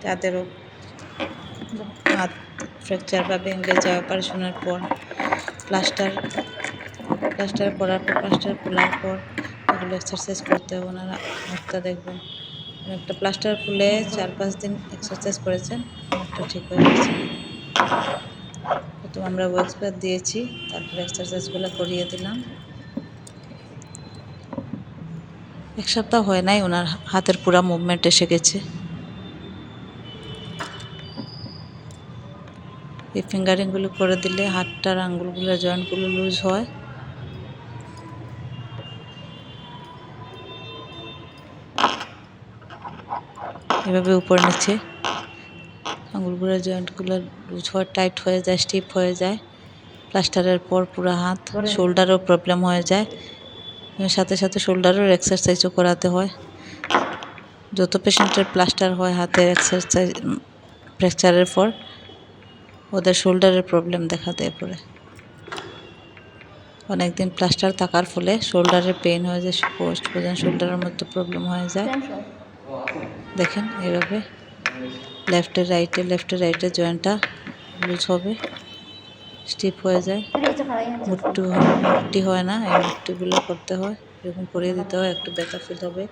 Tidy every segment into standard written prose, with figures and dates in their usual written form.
তাদেরও হাত ফ্র্যাকচার বা ভেঙে যায় অপারেশনের পর। প্লাস্টার করার পর, প্লাস্টার খোলার পর এগুলো এক্সারসাইজ করতে হবে। ওনারা হাতটা দেখবেন, একটা প্লাস্টার খুলে 4-5 দিন এক্সারসাইজ করেছেন, অনেকটা ঠিক হয়ে গেছে। প্রথম আমরা ওয়াক্স বাথ দিয়েছি, তারপরে এক্সারসাইজগুলো করিয়ে দিলাম। 1 সপ্তাহ হয় নাই, ওনার হাতের পুরা মুভমেন্ট এসে গেছে। এই ফিঙ্গারিংগুলো করে দিলে হাতটার আঙ্গুলগুলো, জয়েন্টগুলো লুজ হয়। এভাবে উপর নিচে আঙ্গুলগুলো, জয়েন্টগুলো লুজ হয়, টাইট হয়ে যায়, স্টিফ হয়ে যায়। প্লাস্টারের পর পুরো হাত, শোল্ডারও প্রবলেম হয়ে যায়। সাথে সাথে শোল্ডারের এক্সারসাইজও করাতে হয়। যত পেশেন্টের প্লাস্টার হয় হাতের এক্সারসাইজ ফ্র্যাকচারের পর, ওদের শোল্ডারের প্রবলেম দেখা দেয় পরে। অনেকদিন প্লাস্টার থাকার ফলে শোল্ডারে পেইন হয়ে যায়, পোস্ট পর্যন্ত শোল্ডারের মধ্যে প্রবলেম হয়ে যায়। দেখেন এইভাবে লেফটে রাইটে জয়েন্টটা লুজ হবে, স্টিফ হয়ে যায়, মুট্টি হয় না, এই মুট্টিগুলো করতে হয়, এরকম করিয়ে দিতে হয়, একটু ব্যথা ফিল হবে।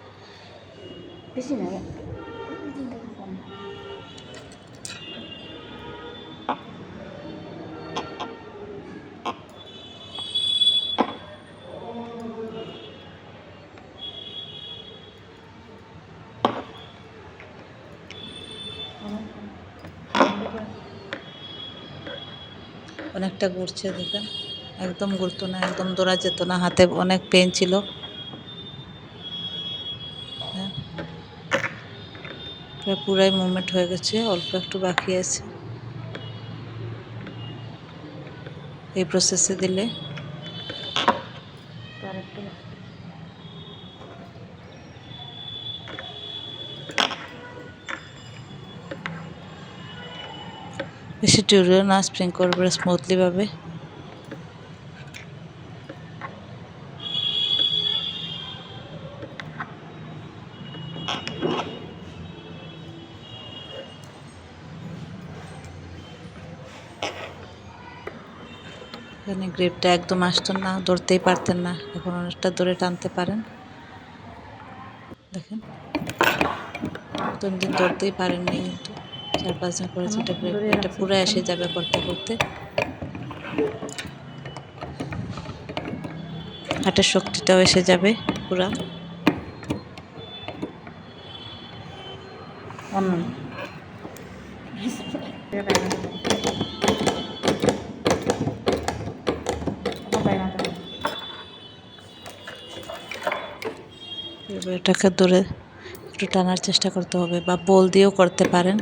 অনেকটা ঘুরছে দেখেন, একদম ঘুরতো না, একদম দৌড়া যেত না, হাতে অনেক পেন ছিল। হ্যাঁ, পুরাই মুভমেন্ট হয়ে গেছে, অল্প একটু বাকি আছে। এই প্রসেসে দিলে বেশি টিউরিও না, স্প্রিং করবে স্মুথলি ভাবে। এখানে গ্রিপটা একদম আসতো না, ধরতেই পারতেন না, এখন অনেকটা ধরে টানতে পারেন। দেখেন, প্রথম দিন ধরতেই পারেননি, কিন্তু 4-5 দিন করেছে, এটা পুরো এসে যাবে করতে করতে। হাটের শক্তিটাও এসে যাবে পুরা। এটাকে ধরে একটু টানার চেষ্টা করতে হবে, বা বল দিয়েও করতে পারেন।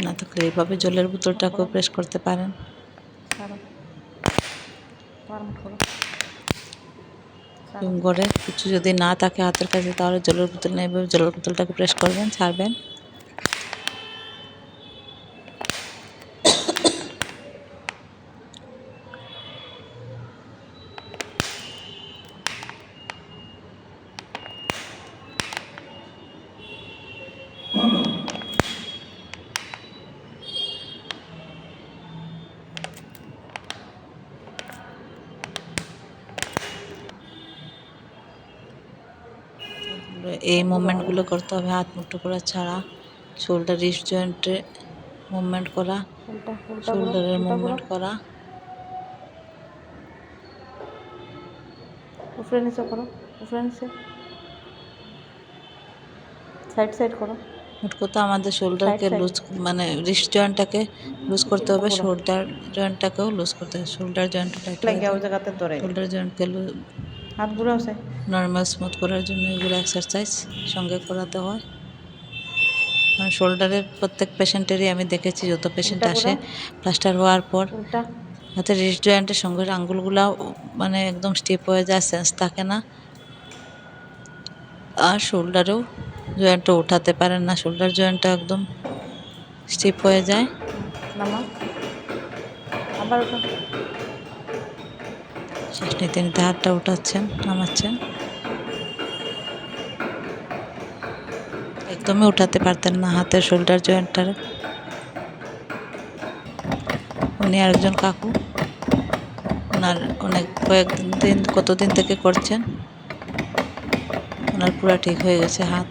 না থাকলে এইভাবে জলের বোতলটাকেও প্রেস করতে পারেন। ঘরে কিছু যদি না থাকে হাতের কাছে, তাহলে জলের বোতল নিয়ে এইভাবে জলের বোতলটাকে প্রেস করবেন, ছাড়বেন। এই মুভমেন্টগুলো করতে হবে, হাত মুঠো করা ছাড়া, শোল্ডার রিস্ট জয়েন্টে মুভমেন্ট করা, শোল্ডারের মুভমেন্ট করা। উপরে নিচে করো, উপরে নিচে, সাইড করো। মোট কথা আমাদের শোল্ডারকে লুজ, মানে রিস্ট জয়েন্টটাকে লুজ করতে হবে, শোল্ডার জয়েন্টটাকেও লুজ করতে হবে। শোল্ডার জয়েন্টটা টাইট লাগে, ওই জায়গাতে ধরে শোল্ডার জয়েন্টকে হাত ঘুরে আছে নর্মাল স্মুথ করার জন্য এগুলো এক্সারসাইজ সঙ্গে করাতে হয়। কারণ শোল্ডারের প্রত্যেক পেশেন্টেরই আমি দেখেছি, যত পেশেন্ট উল্টা আসে করো। প্লাস্টার হওয়ার পর উল্টা। হাতের রিস্ট জয়েন্টের সঙ্গে আঙ্গুলগুলা মানে একদম স্টিপ হয়ে যায়, সেন্স থাকে না। আর শোল্ডারেও জয়েন্টটা উঠাতে পারেন না, শোল্ডার জয়েন্টটা একদম স্টিপ হয়ে যায়। নামাও। আবার ওঠো। শ্বাস নিতে নিতে হাতটা উঠাচ্ছেন, নামাচ্ছেন। একদমই উঠাতে পারতেন না হাতের শোল্ডার জয়েন্টটার। উনি আরেকজন কাকু, ওনার অনেক কতদিন থেকে করছেন, ওনার পুরো ঠিক হয়ে গেছে হাত।